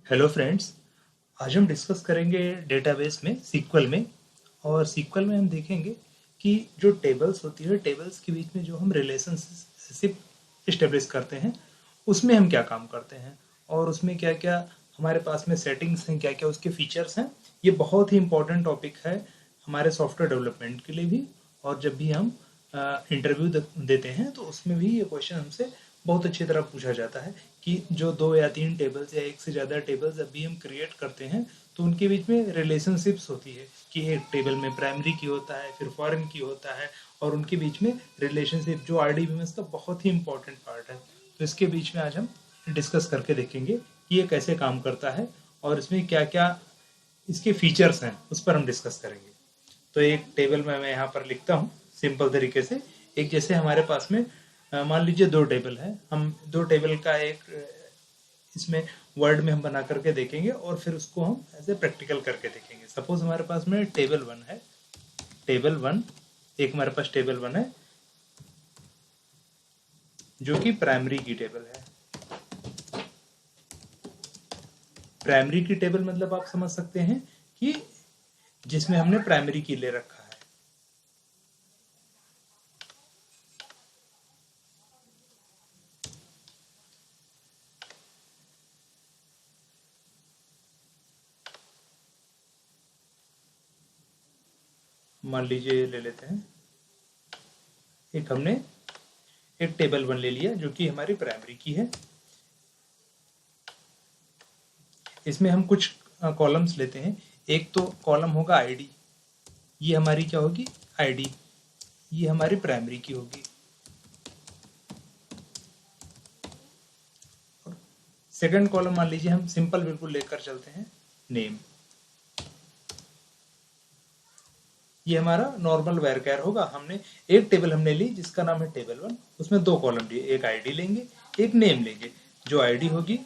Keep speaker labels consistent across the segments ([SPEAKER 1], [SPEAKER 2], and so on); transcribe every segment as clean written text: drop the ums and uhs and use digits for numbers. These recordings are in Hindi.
[SPEAKER 1] Hello friends. आज हम डिस्कस करेंगे डेटाबेस में सीक्वल में। और सीक्वल में हम देखेंगे कि जो टेबल्स होती है, टेबल्स के बीच में जो हम रिलेशनशिप इस्टेब्लिश करते हैं उसमें हम क्या काम करते हैं और उसमें क्या क्या हमारे पास में सेटिंग्स हैं, क्या क्या उसके फीचर्स हैं। ये बहुत ही इंपॉर्टेंट टॉपिक है हमारे सॉफ्टवेयर डेवलपमेंट के लिए भी। और जब भी हम इंटरव्यू देते हैं तो उसमें भी ये क्वेश्चन हमसे बहुत अच्छी तरह पूछा जाता है कि जो दो या तीन टेबल्स या एक से ज़्यादा टेबल्स जब भी हम क्रिएट करते हैं तो उनके बीच में रिलेशनशिप्स होती है कि एक टेबल में प्राइमरी की होता है, फिर फॉरेन की होता है, और उनके बीच में रिलेशनशिप जो आरडीबीएमएस का बहुत ही इंपॉर्टेंट पार्ट है। तो इसके बीच में आज हम डिस्कस करके देखेंगे कि ये कैसे काम करता है और इसमें क्या क्या इसके फीचर्स हैं उस पर हम डिस्कस करेंगे। तो एक टेबल में मैं यहाँ पर लिखता हूँ सिंपल तरीके से। एक जैसे हमारे पास में मान लीजिए दो टेबल है, हम दो टेबल का एक इसमें वर्ड में हम बना करके देखेंगे और फिर उसको हम ऐसे प्रैक्टिकल करके देखेंगे। सपोज हमारे पास में टेबल वन है, टेबल वन, एक हमारे पास टेबल वन है जो कि प्राइमरी की टेबल है। प्राइमरी की टेबल मतलब आप समझ सकते हैं कि जिसमें हमने प्राइमरी की ले रखा है। मान लीजिए ले लेते हैं, एक हमने एक टेबल वन ले लिया जो कि हमारी प्राइमरी की है। इसमें हम कुछ कॉलम्स लेते हैं। एक तो कॉलम होगा आईडी, ये हमारी क्या होगी, आईडी, ये हमारी प्राइमरी की होगी। सेकंड कॉलम मान लीजिए हम सिंपल बिल्कुल लेकर चलते हैं, नेम, ये हमारा नॉर्मल वेरकैर होगा। हमने एक टेबल हमने ली जिसका नाम है टेबल वन, उसमें दो कॉलम लिए, एक आईडी लेंगे एक नेम लेंगे। जो आईडी होगी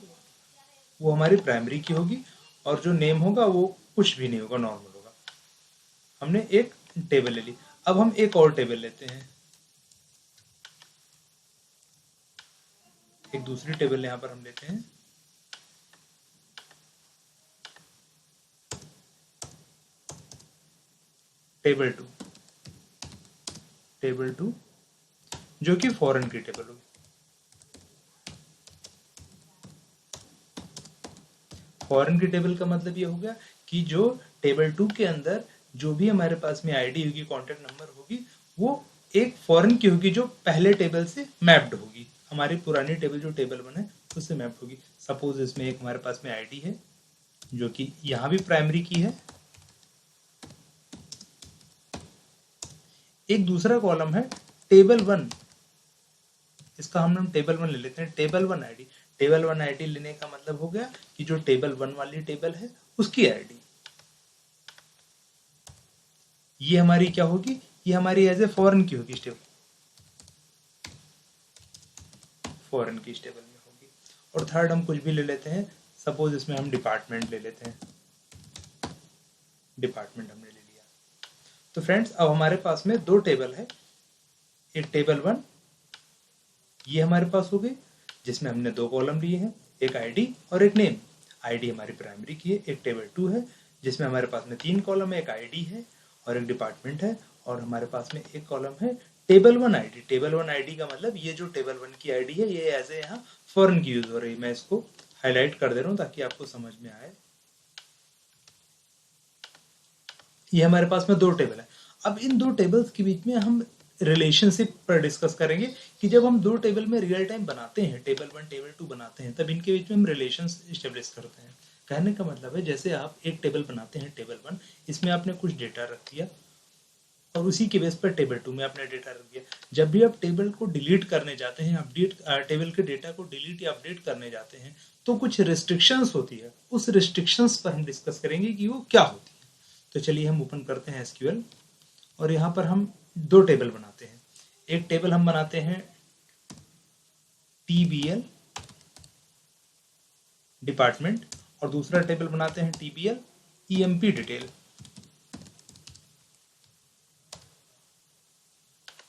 [SPEAKER 1] वो हमारी प्राइमरी की होगी और जो नेम होगा वो कुछ भी नहीं होगा, नॉर्मल होगा। हमने एक टेबल ले ली। अब हम एक और टेबल लेते हैं, एक दूसरी टेबल यहाँ पर हम लेते हैं, टेबल टू, टेबल टू जो कि फॉरेन की टेबल होगी। फॉरेन की टेबल का मतलब ये हो गया कि जो टेबल टू के अंदर जो भी हमारे पास में आईडी होगी, कॉन्टेक्ट नंबर होगी, वो एक फॉरेन की होगी जो पहले टेबल से मैप्ड होगी। हमारी पुरानी टेबल जो टेबल वन है उससे मैप्ड होगी। सपोज इसमें एक हमारे पास में आईडी है जो कि यहाँ भी प्राइमरी की है, एक दूसरा कॉलम है टेबल वन, इसका हम टेबल वन ले लेते हैं, table one ID. Table one ID लेने का मतलब हो गया कि जो टेबल वन वाली टेबल है उसकी आईडी, ये हमारी क्या होगी, ये हमारी एज ए फॉरेन की होगी टेबल, फॉरेन की टेबल में होगी। और थर्ड हम कुछ भी ले लेते हैं, सपोज इसमें हम डिपार्टमेंट ले लेते हैं, डिपार्टमेंट हमने ले लिया। तो फ्रेंड्स अब हमारे पास में दो टेबल है, एक टेबल वन ये हमारे पास हो गई जिसमें हमने दो कॉलम लिए हैं, एक आईडी और एक नेम। आईडी हमारी प्राइमरी की है। एक टेबल टू है जिसमें हमारे पास में तीन कॉलम है, एक आईडी है और एक डिपार्टमेंट है, और हमारे पास में एक कॉलम है table one ID. Table one ID का मतलब ये जो टेबल वन की आईडी है ये एज ए यहाँ फॉरेन की यूज हो रही है। मैं इसको हाईलाइट कर दे रहा हूँ ताकि आपको समझ में आए। ये हमारे पास में दो टेबल है। अब इन दो टेबल्स के बीच में हम रिलेशनशिप पर डिस्कस करेंगे कि जब हम दो टेबल में रियल टाइम बनाते हैं, टेबल वन टेबल टू बनाते हैं, तब इनके बीच में हम रिलेशन इस्टेब्लिश करते हैं। कहने का मतलब है जैसे आप एक टेबल बनाते हैं टेबल वन, इसमें आपने कुछ डेटा रख दिया और उसी के बेस पर टेबल टू में आपने डेटा रख दिया। जब भी आप टेबल को डिलीट करने जाते हैं, अपडेट टेबल के डेटा को डिलीट या अपडेट करने जाते हैं तो कुछ रिस्ट्रिक्शंस होती है। उस रिस्ट्रिक्शंस पर हम डिस्कस करेंगे कि वो क्या होती है। तो चलिए हम ओपन करते हैं एसक्यूएल और यहाँ पर हम दो टेबल बनाते हैं। एक टेबल हम बनाते हैं TBL डिपार्टमेंट और दूसरा टेबल बनाते हैं TBL EMP डिटेल।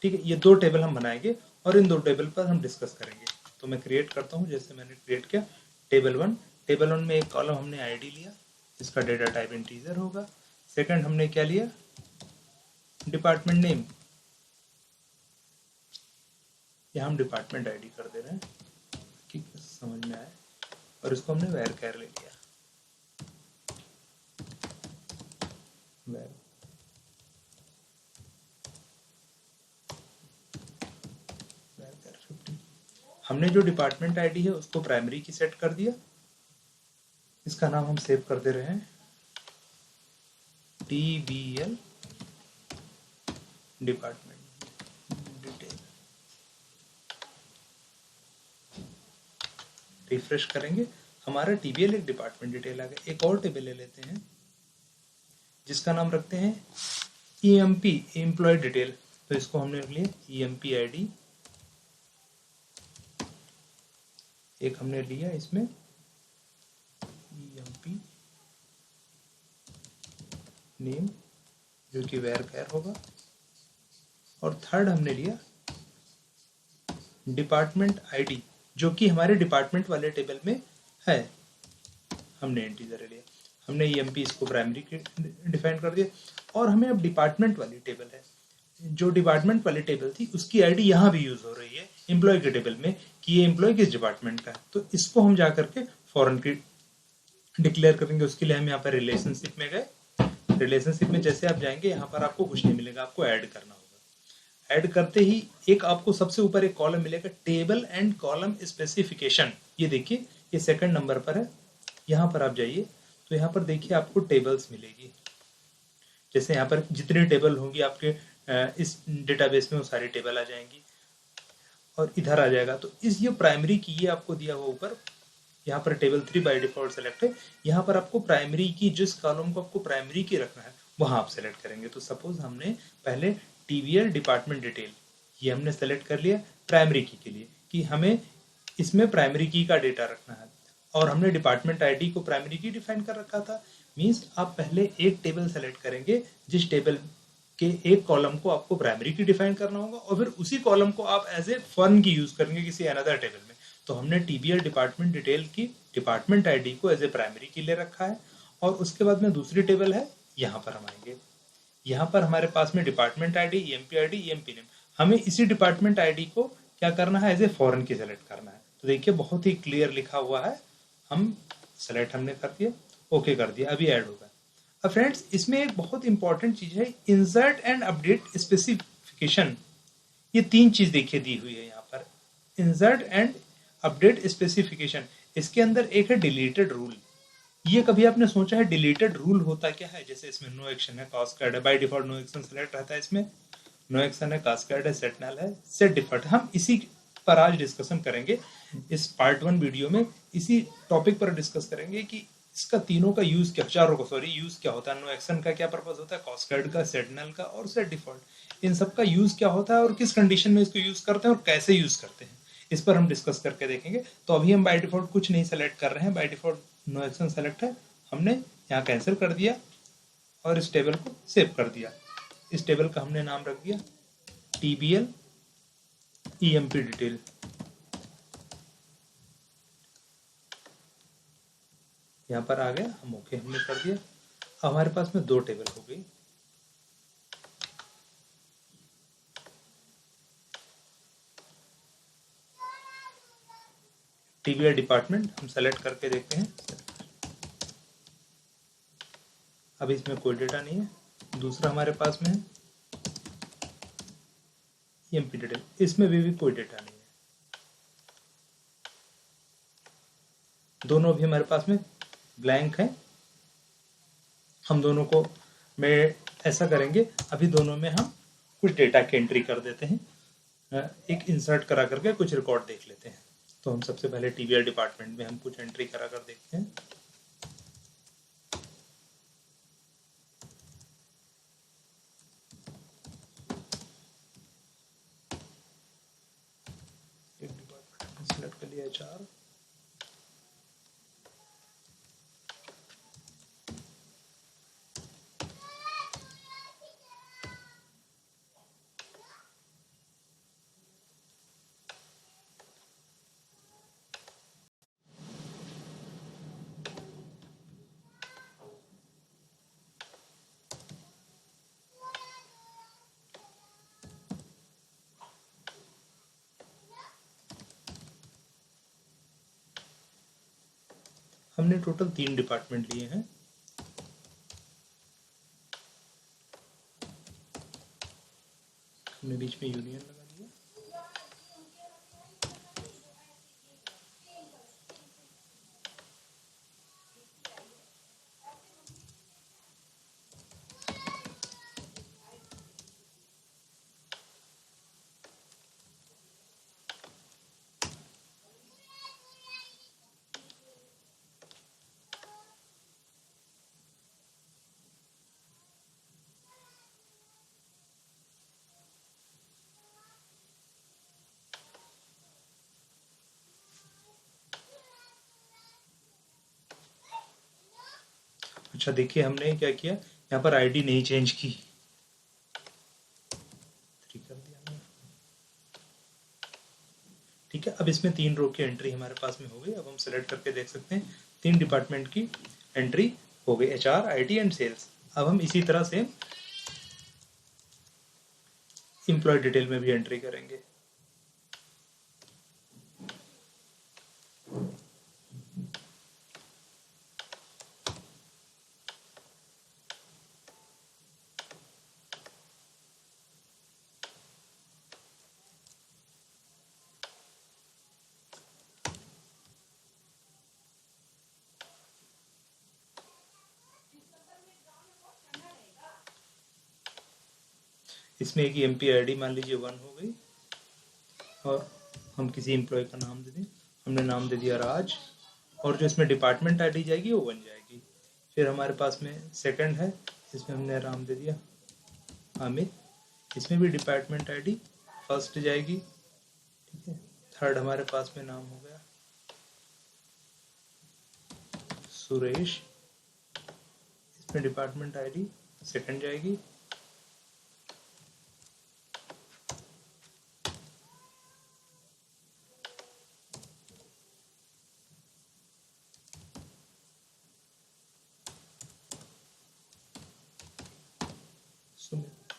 [SPEAKER 1] ठीक है, ये दो टेबल हम बनाएंगे और इन दो टेबल पर हम डिस्कस करेंगे। तो मैं क्रिएट करता हूं, जैसे मैंने क्रिएट किया टेबल वन टेबल 1 में एक कॉलम हमने आईडी लिया, इसका डेटा टाइप इंटीजर होगा। सेकंड हमने क्या लिया, डिपार्टमेंट नेम, यहाँ हम डिपार्टमेंट आईडी कर दे रहे हैं कि समझ में आए, और इसको हमने varchar ले लिया। varchar 50। हमने जो डिपार्टमेंट आईडी है उसको प्राइमरी की सेट कर दिया। इसका नाम हम सेव कर दे रहे हैं TBL डिपार्टमेंट डिटेल। रिफ्रेश करेंगे, हमारा TBL एक डिपार्टमेंट डिटेल आ गया। एक और टेबल ले लेते हैं जिसका नाम रखते हैं EMP एम्प्लॉय डिटेल। तो इसको हमने रख लिया EMP ID। एक हमने लिया इसमें EMP नेम जो कि varchar होगा, और थर्ड हमने लिया डिपार्टमेंट आईडी जो कि हमारे डिपार्टमेंट वाले टेबल में है, हमने इंटीजर लिया। हमने EMP इसको प्राइमरी डिफाइन कर दिया, और हमें अब डिपार्टमेंट वाली टेबल है, जो डिपार्टमेंट वाली टेबल थी उसकी आईडी यहाँ भी यूज हो रही है एम्प्लॉय के टेबल में कि ये एम्प्लॉय किस डिपार्टमेंट का है। तो इसको हम जा करके फॉरन की डिक्लेयर करेंगे। उसके लिए हम यहाँ पर रिलेशनशिप में गए। रिलेशनशिप में जैसे आप जाएंगे यहाँ पर आपको कुछ नहीं मिलेगा, आपको ऐड करना होगा। ऐड करते ही एक आपको सबसे ऊपर एक कॉलम मिलेगा टेबल एंड कॉलम स्पेसिफिकेशन। ये देखिए ये सेकंड नंबर पर है। यहाँ पर आप जाइए तो यहाँ पर देखिए आपको टेबल्स मिलेगी। जैसे यहाँ पर जितनी टेबल होंगी आपके इस डेटाबेस में वो सारी टेबल आ जाएंगी, और इधर आ जाएगा। तो इस ये प्राइमरी की ये आपको दिया हुआ ऊपर, यहाँ पर टेबल 3 बाय डिफॉल्ट सेलेक्ट है। यहाँ पर आपको प्राइमरी की जिस कॉलम को आपको प्राइमरी की रखना है वहाँ आप सेलेक्ट करेंगे। तो सपोज हमने पहले TBL डिपार्टमेंट डिटेल ये हमने सेलेक्ट कर लिया प्राइमरी की के लिए कि हमें इसमें प्राइमरी की का डेटा रखना है, और हमने डिपार्टमेंट आईडी को प्राइमरी की डिफाइन कर रखा था। मीन्स आप पहले एक टेबल सेलेक्ट करेंगे जिस टेबल के एक कॉलम को आपको प्राइमरी की डिफाइन करना होगा, और फिर उसी कॉलम को आप एज ए फर्न की यूज करेंगे किसी अनदर टेबल में। तो हमने TBL डिपार्टमेंट डिटेल की डिपार्टमेंट आईडी को एज ए प्राइमरी की ले रखा है, और उसके बाद में दूसरी टेबल है, यहाँ पर हम आएंगे। यहाँ पर हमारे पास में department ID, EMP ID, EMP name, हमें इसी डिपार्टमेंट आईडी को क्या करना है, एज ए फॉरेन की सेलेक्ट करना है। तो देखिए बहुत ही क्लियर लिखा हुआ है, हम सेलेक्ट हमने कर दिया, ओके कर दिया, अभी ऐड होगा। अब फ्रेंड्स इसमें एक बहुत इंपॉर्टेंट चीज है इंसर्ट एंड अपडेट स्पेसिफिकेशन। ये तीन चीज देखिए दी हुई है यहाँ पर, इंसर्ट एंड अपडेट स्पेसिफिकेशन। इसके अंदर एक है डिलीटेड रूल। ये कभी आपने सोचा है डिलीटेड रूल होता क्या है? जैसे इसमें नो एक्शन है, कास्केड है, by default no action select रहता है, इसमें नो एक्शन है, कास्केड है, सेट नल है, सेट डिफॉल्ट। हम इसी पर आज डिस्कशन करेंगे। इस पार्ट 1 वीडियो में इसी टॉपिक पर डिस्कस करेंगे कि इसका तीनों का यूज क्या, चारों का सॉरी यूज क्या होता है, नो एक्शन का क्या पर्पज होता है, कास्केड का, सेट नल का और सेट डिफॉल्ट। इन सब का यूज क्या होता है और किस कंडीशन में इसको यूज करते हैं और कैसे यूज करते हैं, इस पर हम डिस्कस करके देखेंगे। तो अभी हम बाय डिफॉल्ट कुछ नहीं सेलेक्ट कर रहे हैं, by default no action select है, हमने यहाँ कैंसिल कर दिया और इस टेबल को सेव कर दिया। इस टेबल का हमने नाम रख दिया TBL EMP डिटेल। यहाँ पर आ गया, हम ओके हमने कर दिया। अब हमारे पास में दो टेबल हो गई। TBL डिपार्टमेंट हम सेलेक्ट करके देखते हैं, अभी इसमें कोई डेटा नहीं है। दूसरा हमारे पास में है EMP डिटेल, इसमें भी कोई डेटा नहीं है। दोनों भी हमारे पास में ब्लैंक है। हम दोनों को में ऐसा करेंगे, अभी दोनों में हम कुछ डेटा की एंट्री कर देते हैं, एक इंसर्ट करा करके कुछ रिकॉर्ड देख लेते हैं। तो हम सबसे पहले TBL डिपार्टमेंट में हम कुछ एंट्री करा कर देखते हैं। एक डिपार्टमेंट सेलेक्ट कर लिया HR, हमने टोटल 3 डिपार्टमेंट लिए हैं। हमने बीच में यूनियन लगा दिया। अच्छा देखिए हमने क्या किया, यहाँ पर आईडी नहीं चेंज की, 3 कर दिया हमने। ठीक है, अब इसमें 3 रो की एंट्री हमारे पास में हो गई। अब हम सेलेक्ट करके देख सकते हैं 3 डिपार्टमेंट की एंट्री हो गई, HR, IT एंड सेल्स। अब हम इसी तरह से एम्प्लॉय डिटेल में भी एंट्री करेंगे। इसमें एक एमपी आईडी मान लीजिए 1 हो गई, और हम किसी एम्प्लॉय का नाम दे दें। हमने नाम दे दिया राज, और जो इसमें डिपार्टमेंट आईडी जाएगी वो 1 जाएगी। फिर हमारे पास में सेकंड है, इसमें हमने नाम दे दिया अमित, इसमें भी डिपार्टमेंट आईडी फर्स्ट जाएगी। ठीक है, थर्ड हमारे पास में नाम हो गया सुरेश, इसमें डिपार्टमेंट आईडी सेकंड जाएगी।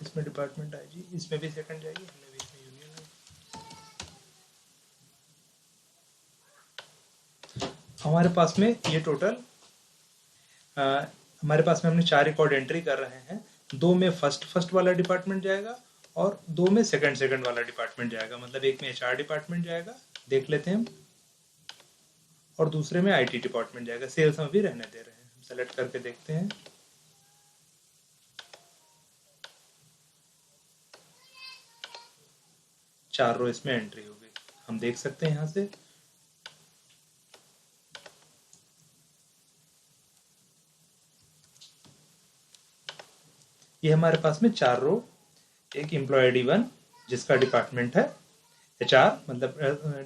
[SPEAKER 1] इसमें डिपार्टमेंट आईडी, इसमें भी सेकंड जाएगी। हमने बीच में यूनियन है। हमारे पास में ये टोटल हमारे पास में हमने 4 रिकॉर्ड एंट्री कर रहे हैं। 2 में फर्स्ट वाला डिपार्टमेंट जाएगा और 2 में सेकंड वाला डिपार्टमेंट जाएगा। मतलब एक में HR डिपार्टमेंट जाएगा, देख लेते हैं हम, और दूसरे में IT डिपार्टमेंट जाएगा। सेल्स हम भी रहने दे रहे हैं, हम सेलेक्ट करके देखते हैं। चार रो इसमें एंट्री हो गई, हम देख सकते हैं यहाँ से। ये हमारे पास में 4 रो, एक एम्प्लॉय आईडी 1 जिसका डिपार्टमेंट है HR, मतलब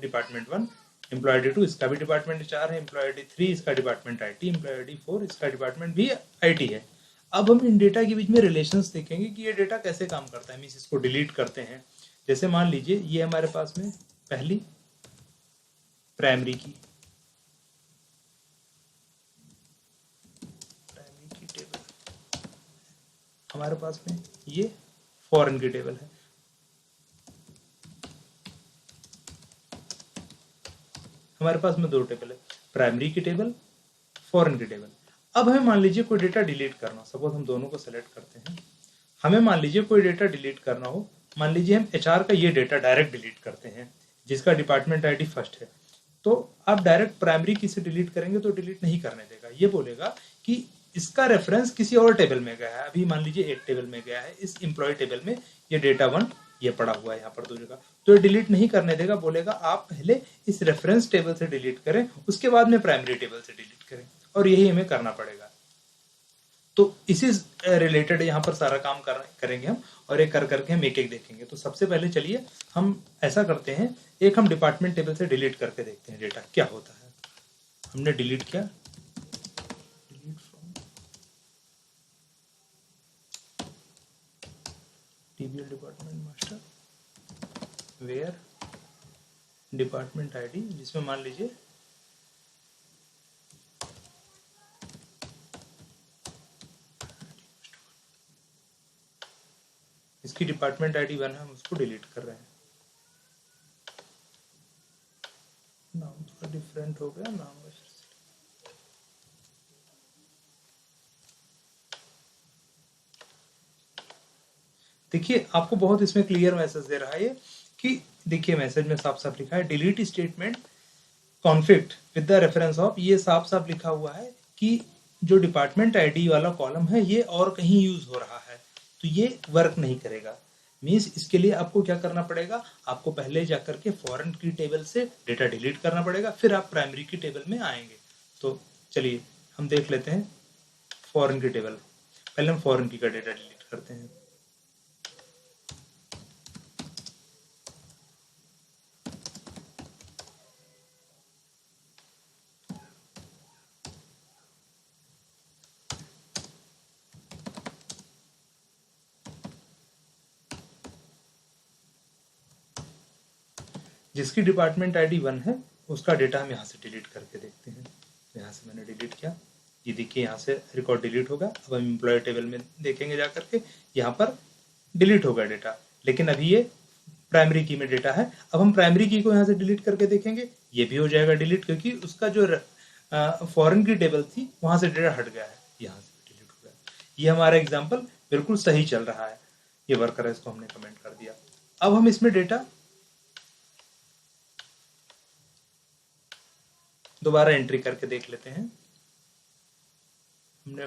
[SPEAKER 1] डिपार्टमेंट 1, एम्प्लॉय आईडी 2 इसका भी डिपार्टमेंट HR है, एम्प्लॉय आईडी 3 इसका डिपार्टमेंट IT, एम्प्लॉय आईडी 4 इसका डिपार्टमेंट भी IT है। अब हम इन डेटा के बीच में रिलेशंस देखेंगे कि ये डेटा कैसे काम करता है। मीन्स इसको डिलीट करते हैं। जैसे मान लीजिए ये हमारे पास में पहली प्राइमरी की टेबल, हमारे पास में ये फॉरेन की टेबल है। हमारे पास में 2 टेबल है, primary key table, foreign key table. अब हमें मान लीजिए कोई डेटा डिलीट करना, सपोज हम दोनों को सेलेक्ट करते हैं। हमें मान लीजिए कोई डेटा डिलीट करना हो, मान लीजिए हम HR का ये डेटा डायरेक्ट डिलीट करते हैं जिसका डिपार्टमेंट आईडी फर्स्ट है। तो आप डायरेक्ट प्राइमरी की से डिलीट करेंगे तो डिलीट नहीं करने देगा, ये बोलेगा कि इसका रेफरेंस किसी और टेबल में गया है। अभी मान लीजिए एक टेबल में गया है, इस एम्प्लॉय टेबल में ये डेटा 1 ये पड़ा हुआ है यहाँ पर 2 जगह, तो ये डिलीट नहीं करने देगा। बोलेगा आप पहले इस रेफरेंस टेबल से डिलीट करें, उसके बाद में प्राइमरी टेबल से डिलीट करें, और यही हमें करना पड़ेगा। तो इसी रिलेटेड यहाँ पर सारा काम करेंगे हम, और एक कर करके हम एक एक देखेंगे। तो सबसे पहले चलिए हम ऐसा करते हैं, एक हम डिपार्टमेंट टेबल से डिलीट करके देखते हैं डेटा क्या होता है। हमने डिलीट किया, delete from TBL department master, where department ID, जिसमें मान लीजिए इसकी डिपार्टमेंट आईडी 1 है, हम उसको डिलीट कर रहे हैं। नाम थोड़ा डिफरेंट हो गया, नाम देखिए आपको बहुत इसमें क्लियर मैसेज दे रहा है ये कि देखिए मैसेज में साफ साफ लिखा है delete statement conflict with the reference of, ये साफ साफ लिखा हुआ है कि जो डिपार्टमेंट आईडी वाला कॉलम है ये और कहीं यूज हो रहा है, तो ये वर्क नहीं करेगा। मीन्स इसके लिए आपको क्या करना पड़ेगा, आपको पहले जाकर के फॉरेन की टेबल से डेटा डिलीट करना पड़ेगा, फिर आप प्राइमरी की टेबल में आएंगे। तो चलिए हम देख लेते हैं फॉरेन की टेबल। पहले हम फॉरेन की का डेटा डिलीट करते हैं। जिसकी डिपार्टमेंट आईडी 1 है उसका डेटा हम यहाँ से डिलीट करके देखते हैं। यहाँ से मैंने डिलीट किया, ये देखिए यहाँ से रिकॉर्ड डिलीट होगा। अब हम एम्प्लॉय टेबल में देखेंगे जा करके, यहाँ पर डिलीट होगा डेटा, लेकिन अभी ये प्राइमरी की में डेटा है। अब हम प्राइमरी की को यहाँ से डिलीट करके देखेंगे, ये भी हो जाएगा डिलीट, क्योंकि उसका जो फॉरेन की टेबल थी वहां से डेटा हट गया है, यहाँ से डिलीट हो गया। ये हमारा एग्जाम्पल बिल्कुल सही चल रहा है, ये वर्कर है, इसको हमने कमेंट कर दिया। अब हम इसमें डेटा दोबारा एंट्री करके देख लेते हैं। हमने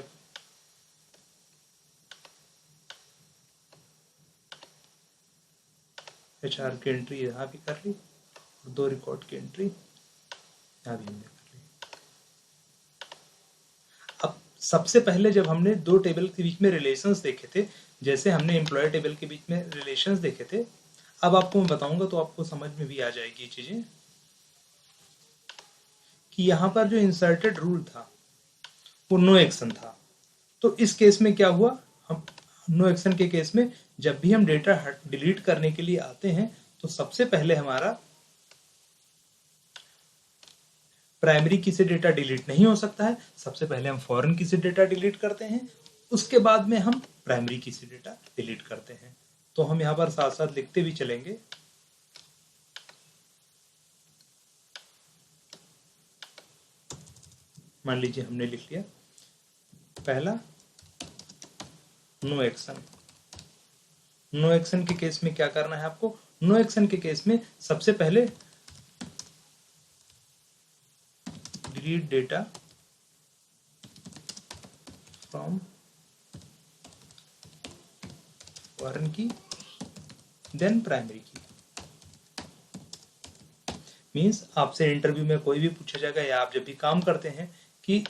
[SPEAKER 1] HR की एंट्री यहाँ भी कर ली और 2 रिकॉर्ड की एंट्री यहाँ भी हमने कर ली। अब सबसे पहले जब हमने 2 टेबल के बीच में रिलेशंस देखे थे, जैसे हमने एम्प्लॉय टेबल के बीच में रिलेशंस देखे थे, अब आपको मैं बताऊंगा तो आपको समझ में भी आ जाएगी ये चीजें कि यहाँ पर जो इंसर्टेड रूल था वो नो एक्शन था। तो इस केस में क्या हुआ, हम नो एक्शन के केस में जब भी हम डेटा डिलीट करने के लिए आते हैं तो सबसे पहले हमारा प्राइमरी की से डेटा डिलीट नहीं हो सकता है, सबसे पहले हम फॉरेन की से डेटा डिलीट करते हैं, उसके बाद में हम प्राइमरी की से डेटा डिलीट करते हैं। तो हम यहाँ पर साथ साथ लिखते भी चलेंगे। मान लीजिए हमने लिख लिया पहला नो एक्शन। नो एक्शन के केस में क्या करना है आपको, नो एक्शन के केस में सबसे पहले डिलीट डेटा फ्रॉम फॉरेन की देन प्राइमरी की। मीन्स आपसे इंटरव्यू में कोई भी पूछा जाएगा या आप जब भी काम करते हैं कि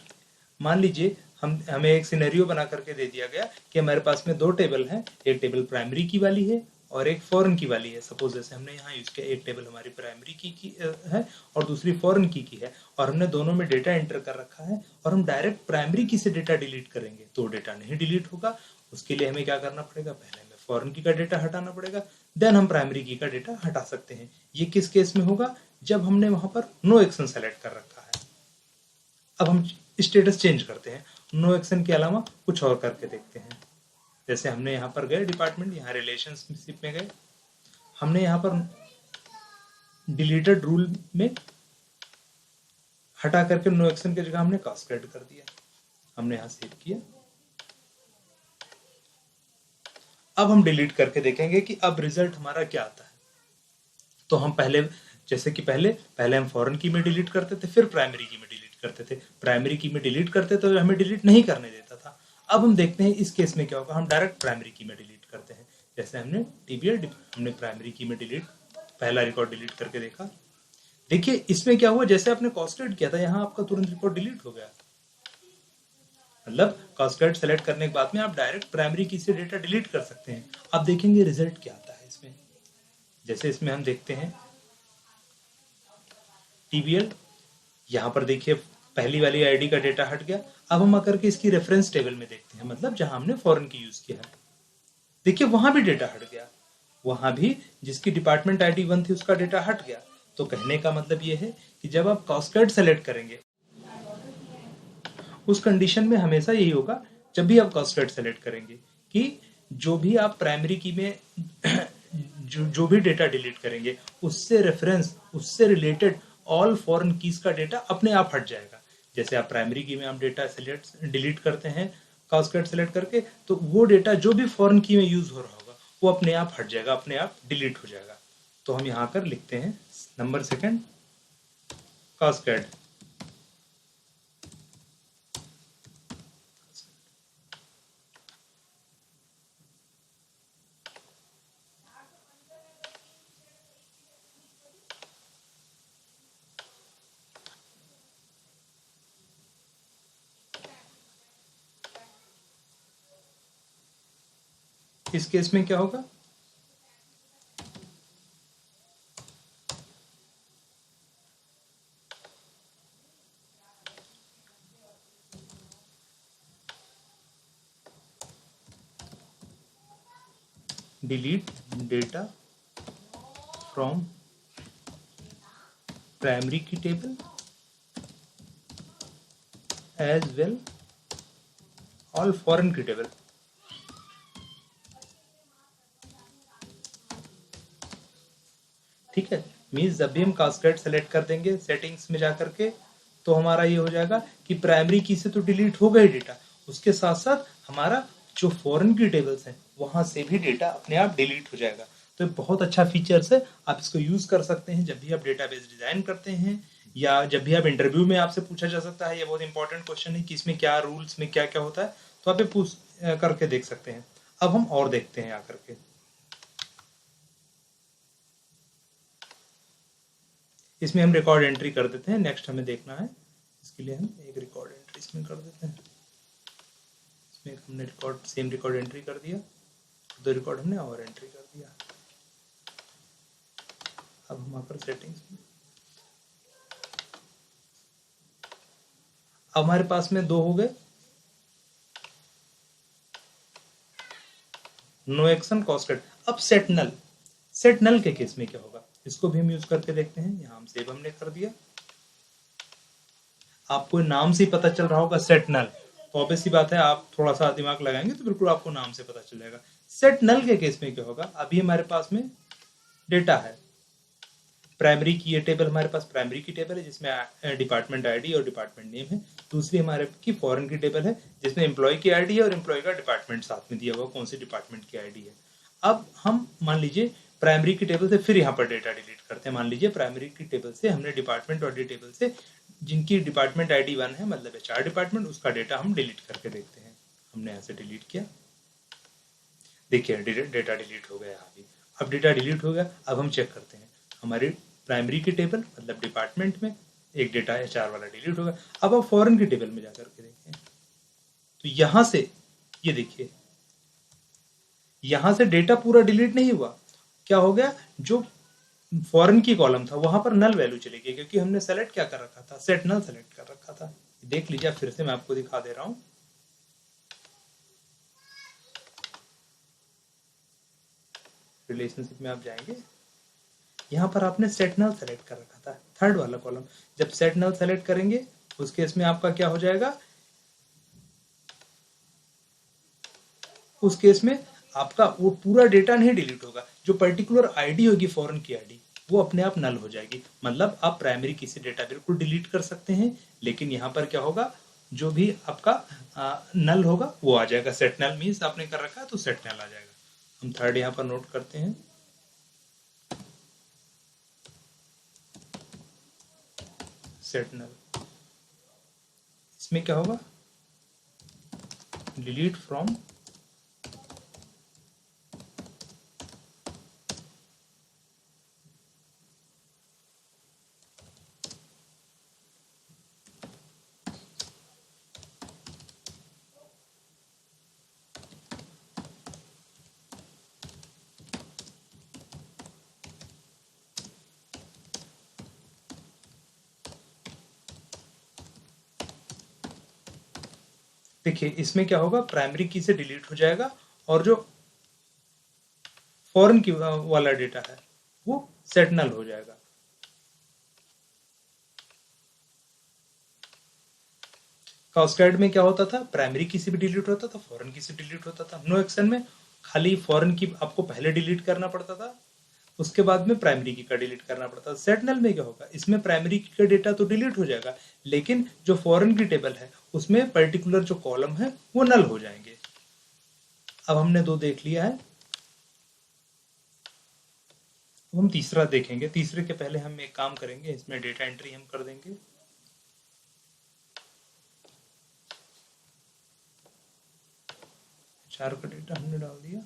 [SPEAKER 1] मान लीजिए हमें एक सिनेरियो बना करके दे दिया गया कि हमारे पास में 2 टेबल हैं, एक टेबल प्राइमरी की वाली है और एक फॉरेन की वाली है। सपोज जैसे हमने यहाँ यूज किया, एक टेबल हमारी प्राइमरी की है और दूसरी फॉरेन की है, और हमने दोनों में डेटा एंटर कर रखा है और हम डायरेक्ट प्राइमरी की से डेटा डिलीट करेंगे तो डेटा नहीं डिलीट होगा। उसके लिए हमें क्या करना पड़ेगा, पहले हमें फॉरेन की का डेटा हटाना पड़ेगा, देन हम प्राइमरी की का डेटा हटा सकते हैं। ये किस केस में होगा, जब हमने वहां पर नो एक्शन सेलेक्ट कर रखा है। अब हम स्टेटस चेंज करते हैं, नो एक्शन के अलावा कुछ और करके देखते हैं। जैसे हमने यहाँ पर गए डिपार्टमेंट, यहाँ रिलेशनशिप में गए, हमने यहाँ पर डिलीटेड रूल में हटा करके नो एक्शन की जगह हमने कास्केड कर दिया, हमने यहाँ सेव किया। अब हम डिलीट करके देखेंगे कि अब रिजल्ट हमारा क्या आता है। तो हम पहले जैसे कि पहले हम फॉरेन की में डिलीट करते थे, फिर प्राइमरी की में डिलीट करते थे। प्राइमरी की में डिलीट करते तो हमें डिलीट नहीं करने देता था। अब हम देखते हैं इस केस में क्या होगा, हम डायरेक्ट प्राइमरी की में डिलीट करते हैं। जैसे हमने टीबीएल हमने प्राइमरी की में डिलीट पहला रिकॉर्ड डिलीट करके देखा। देखिए इसमें क्या हुआ, जैसे आपने कास्केड किया था यहाँ आपका तुरंत रिकॉर्ड डिलीट हो गया। मतलब कास्केड सेलेक्ट करने के बाद में आप डायरेक्ट प्राइमरी की से डेटा डिलीट कर सकते हैं। अब देखेंगे रिजल्ट क्या आता है इसमें। जैसे इसमें हम देखते हैं टीबीएल, यहाँ पर देखिए पहली वाली आईडी का डेटा हट गया। अब हम आकर के इसकी रेफरेंस टेबल में देखते हैं, मतलब जहां हमने फॉरेन की यूज किया है, देखिए वहां भी डेटा हट गया, वहां भी जिसकी डिपार्टमेंट आईडी 1 थी उसका डेटा हट गया। तो कहने का मतलब यह है कि जब आप कास्केड सेलेक्ट करेंगे उस कंडीशन में हमेशा यही होगा, जब भी आप कास्केड सेलेक्ट करेंगे कि जो भी आप प्राइमरी की में जो भी डेटा डिलीट करेंगे उससे रेफरेंस, उससे रिलेटेड ऑल फॉरेन कीज का डेटा अपने आप हट जाएगा। जैसे आप प्राइमरी की में आप डेटा सेलेक्ट डिलीट करते हैं कास्केड सेलेक्ट करके, तो वो डेटा जो भी फॉरेन की में यूज हो रहा होगा वो अपने आप हट जाएगा, अपने आप डिलीट हो जाएगा। तो हम यहाँ कर लिखते हैं नंबर सेकंड कास्केड। इस केस में क्या होगा, delete data from primary key table as well all foreign key table. ठीक है, मीन्स जब भी हम कास्केड सेलेक्ट कर देंगे सेटिंग्स में जाकर के, तो हमारा ये हो जाएगा कि प्राइमरी की से तो डिलीट हो गए डेटा, उसके साथ साथ हमारा जो फॉरेन की टेबल्स हैं वहां से भी डेटा अपने आप डिलीट हो जाएगा। तो ये बहुत अच्छा फीचर्स है, आप इसको यूज कर सकते हैं जब भी आप डेटाबेस डिजाइन करते हैं, या जब भी आप इंटरव्यू में आपसे पूछा जा सकता है। ये बहुत इंपॉर्टेंट क्वेश्चन है कि इसमें क्या रूल्स में क्या क्या होता है, तो आप ये पूछ करके देख सकते हैं। अब हम और देखते हैं आकर के, इसमें हम रिकॉर्ड एंट्री कर देते हैं। नेक्स्ट हमें देखना है, इसके लिए हम एक रिकॉर्ड एंट्री इसमें कर देते हैं। इसमें हमने सेम रिकॉर्ड एंट्री कर दिया, 2 रिकॉर्ड हमने और एंट्री कर दिया। अब हम आकर सेटिंग्स में, अब हमारे पास में 2 हो गए, नो एक्शन कास्केड। अब सेट नल के केस में क्या होगा, इसको भी हम यूज करके देखते हैं। यहां हम सेव हमने कर दिया, आपको नाम से ही पता चल रहा होगा सेट नल, तो ऑब्वियस सी बात है आप थोड़ा सा दिमाग लगाएंगे तो बिल्कुल आपको नाम से पता चल जाएगा। सेट नल के केस में क्या होगा, अभी हमारे पास में डेटा है प्राइमरी की, ये टेबल हमारे पास प्राइमरी की टेबल है जिसमें डिपार्टमेंट आईडी और डिपार्टमेंट नेम है। दूसरी हमारे की फॉरेन की टेबल है जिसमें एम्प्लॉय की आईडी है और एम्प्लॉय का डिपार्टमेंट साथ में दिया हुआ, कौन से डिपार्टमेंट की आईडी है। अब हम मान लीजिए प्राइमरी की टेबल से फिर यहाँ पर डेटा डिलीट करते हैं। मान लीजिए प्राइमरी की टेबल से हमने डिपार्टमेंट और टेबल से जिनकी डिपार्टमेंट आईडी 1 है, मतलब HR डिपार्टमेंट, उसका डेटा हम डिलीट करके देखते हैं। हमने ऐसे डिलीट किया, देखिए डेटा डिलीट हो गया। अभी अब डेटा डिलीट हो गया, अब हम चेक करते हैं हमारी प्राइमरी की टेबल मतलब डिपार्टमेंट में एक डेटा HR वाला डिलीट हो गया। अब आप फॉरेन की टेबल में जाकर के देखें, तो यहां से ये देखिए, यहां से डेटा पूरा डिलीट नहीं हुआ, क्या हो गया, जो फॉरेन की कॉलम था वहां पर नल वैल्यू चली गई, क्योंकि हमने सेलेक्ट क्या कर रखा था, सेट नल सेलेक्ट कर रखा था। देख लीजिए, फिर से मैं आपको दिखा दे रहा हूं। रिलेशनशिप में आप जाएंगे, यहां पर आपने सेट नल सेलेक्ट कर रखा था, थर्ड वाला कॉलम। जब सेट नल सेलेक्ट करेंगे उस केस में आपका क्या हो जाएगा, उस केस में आपका वो पूरा डेटा नहीं डिलीट होगा, जो पर्टिकुलर आईडी होगी फॉरेन की आईडी वो अपने आप नल हो जाएगी। मतलब आप प्राइमरी की से डेटा बिल्कुल डिलीट कर सकते हैं, लेकिन यहाँ पर क्या होगा, जो भी आपका नल होगा वो आ जाएगा। सेट नल मीन्स आपने कर रखा है तो सेट नल आ जाएगा। हम थर्ड यहाँ पर नोट करते हैं, सेट नल। इसमें क्या होगा, डिलीट फ्रॉम देखिए इसमें क्या होगा, प्राइमरी की से डिलीट हो जाएगा और जो फॉरेन की वाला डेटा है वो सेट नल हो जाएगा। कास्केड में क्या होता था, प्राइमरी की से भी डिलीट होता था, फॉरेन की से डिलीट होता था। नो एक्शन में खाली फॉरेन की आपको पहले डिलीट करना पड़ता था, उसके बाद में प्राइमरी की का डिलीट करना पड़ता था। सेट नल में क्या होगा, इसमें प्राइमरी की का डेटा तो डिलीट हो जाएगा, लेकिन जो फॉरेन की टेबल है उसमें पर्टिकुलर जो कॉलम है वो नल हो जाएंगे। अब हमने 2 देख लिया है, अब हम तीसरा देखेंगे। तीसरे के पहले हम एक काम करेंगे, इसमें डेटा एंट्री हम कर देंगे। चार का डेटा हमने डाल दिया,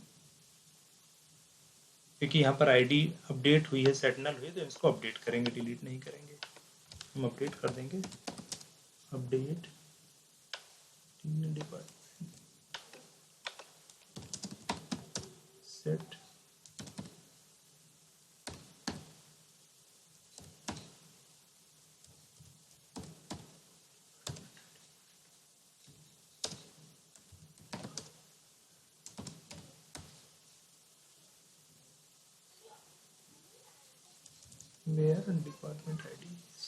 [SPEAKER 1] क्योंकि यहाँ पर आईडी अपडेट हुई है, सेट नल हुई, तो इसको अपडेट करेंगे, डिलीट नहीं करेंगे। हम अपडेट कर देंगे, update department set where department ID is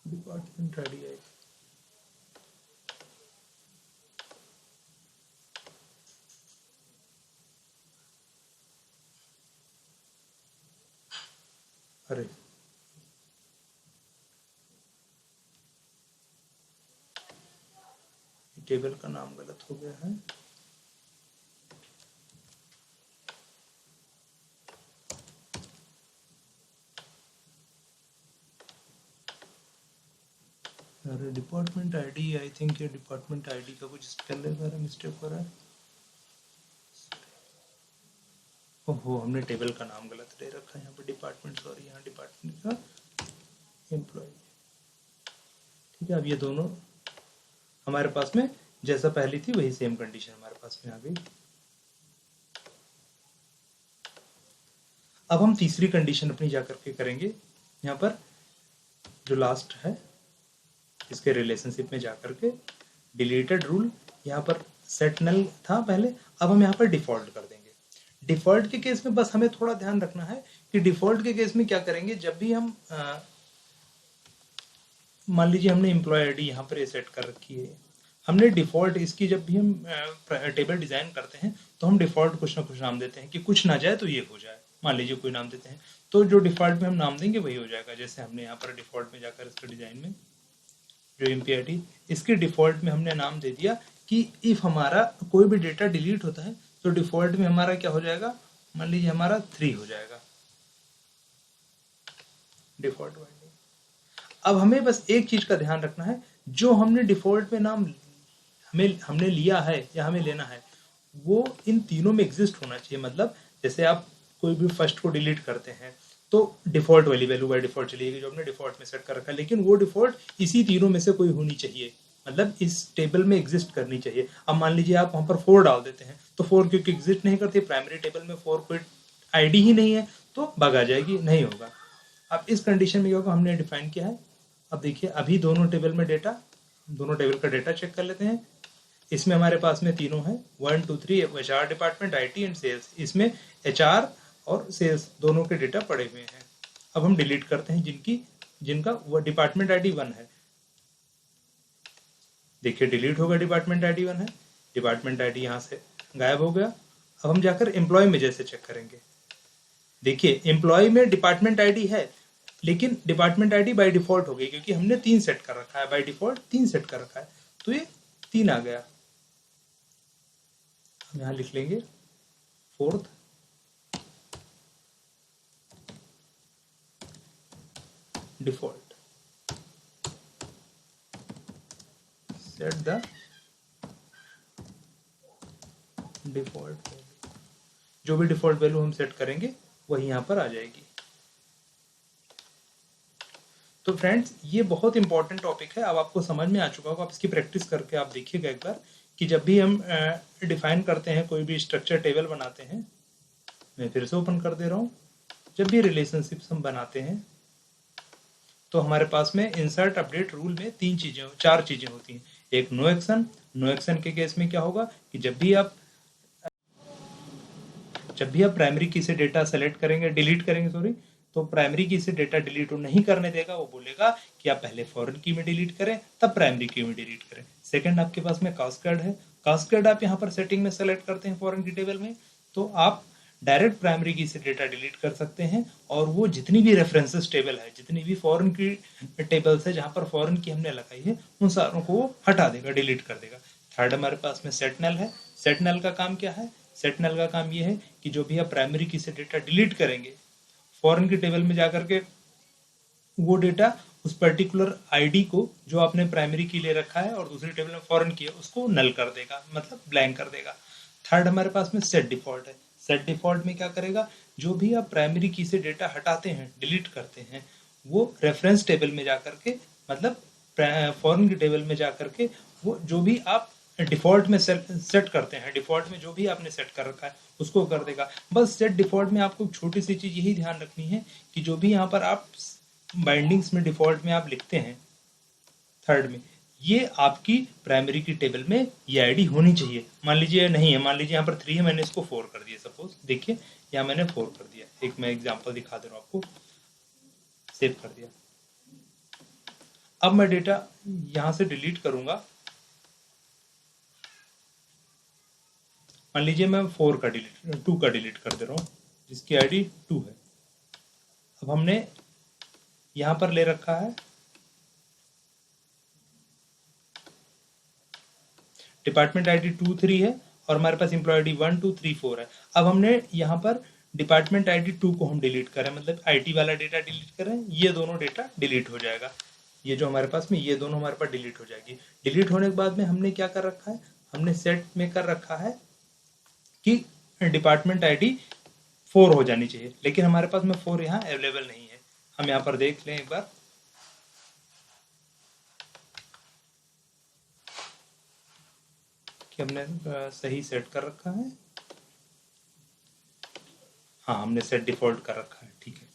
[SPEAKER 1] department ID है। अरे टेबल का नाम गलत हो गया है। अरे डिपार्टमेंट आईडी, आई थिंक ये डिपार्टमेंट आईडी का कुछ स्पेल वगैरह मिस्टेक हो रहा है। ओहो, हमने टेबल का नाम गलत दे रखा है यहाँ पे, डिपार्टमेंट, सॉरी, यहाँ डिपार्टमेंट का एम्प्लॉय। ठीक है, अब ये दोनों हमारे पास में जैसा पहली थी वही सेम कंडीशन हमारे पास में आ गई। अब हम तीसरी कंडीशन अपनी जाकर के करेंगे। यहाँ पर जो लास्ट है इसके रिलेशनशिप में जाकर के डिलीटेड रूल, यहाँ पर सेट नल था पहले, अब हम यहाँ पर डिफॉल्ट कर देंगे। डिफॉल्ट के केस में बस हमें थोड़ा ध्यान रखना है कि डिफॉल्ट के केस में क्या करेंगे, जब भी हम मान लीजिए हमने एम्प्लॉय आईडी यहाँ पर सेट कर रखी है, हमने डिफॉल्ट इसकी जब भी हम टेबल डिजाइन करते हैं तो हम डिफॉल्ट कुछ ना कुछ नाम देते हैं कि कुछ ना जाए तो ये हो जाए। मान लीजिए कोई नाम देते हैं तो जो डिफॉल्ट में हम नाम देंगे वही हो जाएगा। जैसे हमने यहाँ पर डिफॉल्ट में जाकर इसके डिजाइन में जो एमपीआईडी, इसके डिफॉल्ट में हमने नाम दे दिया कि इफ हमारा कोई भी डेटा डिलीट होता है तो डिफॉल्ट में हमारा क्या हो जाएगा, मान लीजिए हमारा 3 हो जाएगा डिफॉल्ट वाइड। अब हमें बस एक चीज का ध्यान रखना है, जो हमने डिफॉल्ट में नाम हमने लिया है या हमें लेना है वो इन तीनों में एग्जिस्ट होना चाहिए। मतलब जैसे आप कोई भी फर्स्ट को डिलीट करते हैं तो डिफॉल्ट वाली वैल्यू बाय डिफॉल्ट चलेगी जो हमने डिफॉल्ट में सेट कर रखा है, लेकिन वो डिफॉल्ट इसी तीनों में से कोई होनी चाहिए, मतलब इस टेबल में एग्जिस्ट करनी चाहिए। अब मान लीजिए आप वहां पर 4 डाल देते हैं तो 4 क्योंकि एग्जिस्ट नहीं करती, प्राइमरी टेबल में 4 कोई आईडी ही नहीं है तो बग आ जाएगी, नहीं होगा। अब इस कंडीशन में क्या होगा, हमने डिफाइन किया है। अब देखिए अभी दोनों टेबल में डेटा, दोनों टेबल का डेटा चेक कर लेते हैं। इसमें हमारे पास में तीनों है 1 2 3 HR department, IT and sales. इसमें HR और सेल्स दोनों के डेटा पड़े हुए हैं। अब हम डिलीट करते हैं जिनका वो डिपार्टमेंट ID 1 है। देखिए डिलीट होगा, डिपार्टमेंट ID 1 है, डिपार्टमेंट ID यहाँ से गायब हो गया। अब हम जाकर एम्प्लॉय में जैसे चेक करेंगे, देखिए एम्प्लॉय में डिपार्टमेंट ID है लेकिन डिपार्टमेंट ID बाय डिफॉल्ट हो गई क्योंकि हमने 3 सेट कर रखा है, बाय डिफॉल्ट 3 सेट कर रखा है तो ये 3 आ गया। हम यहाँ लिख लेंगे 4th default, set the default value. जो भी डिफॉल्ट वैल्यू हम सेट करेंगे वही यहाँ पर आ जाएगी। तो फ्रेंड्स ये बहुत इंपॉर्टेंट टॉपिक है, अब आपको समझ में आ चुका होगा। आप इसकी प्रैक्टिस करके आप देखिएगा एक बार कि जब भी हम डिफाइन करते हैं, कोई भी स्ट्रक्चर टेबल बनाते हैं, मैं फिर से ओपन कर दे रहा हूँ, जब भी रिलेशनशिप्स हम बनाते हैं तो हमारे पास में इंसर्ट अपडेट रूल में 4 चीजें होती हैं। एक नो एक्शन, नो एक्शन के केस में क्या होगा कि जब भी आप प्राइमरी की से डेटा सेलेक्ट करेंगे, डिलीट करेंगे सॉरी, तो प्राइमरी की से डेटा डिलीट नहीं करने देगा, वो बोलेगा कि आप पहले फॉरेन की में डिलीट करें तब प्राइमरी की में डिलीट करें। सेकंड आपके पास में कास्केड है, कास्केड आप यहाँ पर सेटिंग में सेलेक्ट करते हैं फॉरेन की टेबल में, तो आप डायरेक्ट प्राइमरी की से डेटा डिलीट कर सकते हैं, और वो जितनी भी रेफरेंसेस टेबल है, जितनी भी फॉरेन की टेबल्स है जहां पर फॉरेन की हमने लगाई है, उन सारों को वो हटा देगा, डिलीट कर देगा। थर्ड हमारे पास में सेट नल है। सेट नल का काम क्या है? सेट नल का काम ये है कि जो भी आप प्राइमरी की से डेटा डिलीट करेंगे, फॉरेन की टेबल में जाकर के वो डेटा उस पर्टिकुलर आईडी को जो आपने प्राइमरी की ले रखा है और दूसरी टेबल में फॉरेन की है, उसको नल कर देगा, मतलब ब्लैंक कर देगा। थर्ड हमारे पास में सेट डिफॉल्ट है। सेट डिफॉल्ट में क्या करेगा? जो भी आप प्राइमरी की से डेटा हटाते हैं, डिलीट करते हैं, वो रेफरेंस टेबल में जाकर के, मतलब फॉरेन की टेबल में जाकर के, वो जो भी आप डिफॉल्ट में सेट करते हैं, डिफॉल्ट में जो भी आपने सेट कर रखा है उसको कर देगा। बस सेट डिफॉल्ट में आपको छोटी सी चीज यही ध्यान रखनी है कि जो भी यहाँ पर आप बाइंडिंग्स में डिफॉल्ट में आप लिखते हैं थर्ड में, ये आपकी प्राइमरी की टेबल में ये आईडी होनी चाहिए। मान लीजिए नहीं है, मान लीजिए यहाँ पर 3 है, मैंने इसको 4 कर दिया, सपोज देखिए यहाँ मैंने 4 कर दिया। एक मैं एग्जांपल दिखा दे रहा हूँ आपको। सेव कर दिया। अब मैं डेटा यहाँ से डिलीट करूंगा। मान लीजिए मैं 4 का डिलीट 2 का डिलीट कर दे रहा हूँ, जिसकी आईडी 2 है। अब हमने यहाँ पर ले रखा है डिपार्टमेंट आईडी 2 3 है, और हमारे पास एम्प्लॉय आईडी 1 2 3 4 है। अब हमने यहाँ पर डिपार्टमेंट आईडी 2 को हम डिलीट करें, मतलब आईटी वाला डेटा डिलीट करें, ये दोनों डेटा डिलीट हो जाएगा। ये जो हमारे पास में, ये दोनों हमारे पास डिलीट हो जाएगी। डिलीट होने के बाद में हमने क्या कर रखा है? हमने सेट में कर रखा है कि डिपार्टमेंट आईडी 4 हो जानी चाहिए, लेकिन हमारे पास में 4 यहाँ अवेलेबल नहीं है। हम यहाँ पर देख लें एक बार। कि हमने सही सेट कर रखा है। हाँ, हमने सेट डिफॉल्ट कर रखा है, ठीक है।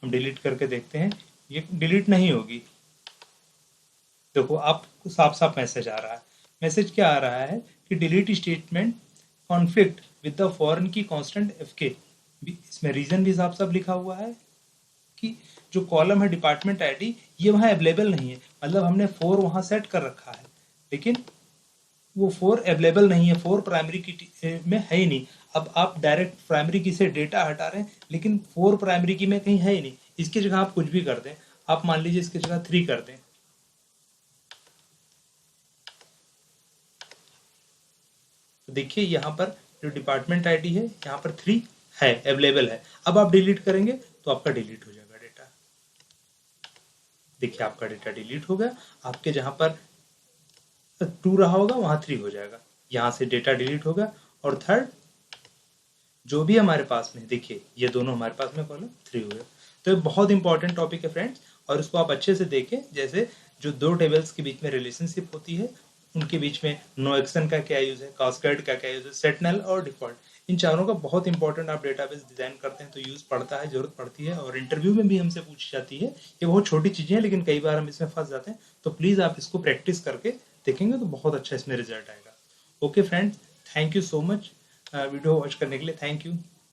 [SPEAKER 1] हम डिलीट करके देखते हैं, ये डिलीट नहीं होगी। देखो आपको साफ साफ मैसेज आ रहा है। मैसेज क्या आ रहा है कि delete statement conflict with the foreign की कांस्टेंट एफके। इसमें रीजन भी साफ साफ लिखा हुआ है कि जो कॉलम है डिपार्टमेंट आईडी, ये वहाँ अवेलेबल नहीं है। मतलब हमने 4 वहाँ सेट कर रखा है, लेकिन वो 4 अवेलेबल नहीं है, 4 प्राइमरी की में है ही नहीं। अब आप डायरेक्ट प्राइमरी की से डेटा हटा रहे हैं, लेकिन 4 प्राइमरी की में कहीं है ही नहीं। इसकी जगह आप कुछ भी कर दें। आप मान लीजिए इसकी जगह 3 कर दें, तो देखिए यहाँ पर जो डिपार्टमेंट आईडी है, यहाँ पर 3 है, अवेलेबल है। अब आप डिलीट करेंगे तो आपका डिलीट हो जाएगा डेटा। देखिए आपका डेटा डिलीट हो गया। आपके जहां पर 2 रहा होगा वहां 3 हो जाएगा। यहाँ से डेटा डिलीट हो गया। और थर्ड, जो भी हमारे पास में, देखिए ये दोनों हमारे पास में कॉलम 3 हो गया। तो ये बहुत इंपॉर्टेंट टॉपिक है फ्रेंड्स, और इसको आप अच्छे से देखें। जैसे जो 2 टेबल्स के बीच में रिलेशनशिप होती है, उनके बीच में नो एक्शन का क्या यूज है, कास्केड का क्या यूज है, सेट नल और डिफॉल्ट, इन चारों का बहुत इंपॉर्टेंट आप डेटाबेस डिजाइन करते हैं तो यूज पड़ता है, जरूरत पड़ती है, और इंटरव्यू में भी हमसे पूछी जाती है। ये बहुत छोटी चीजें हैं, लेकिन कई बार हम इसमें फंस जाते हैं। तो प्लीज आप इसको प्रैक्टिस करके देखेंगे तो बहुत अच्छा इसमें रिजल्ट आएगा। Okay friends, thank you so much video watch करने के लिए। Thank you.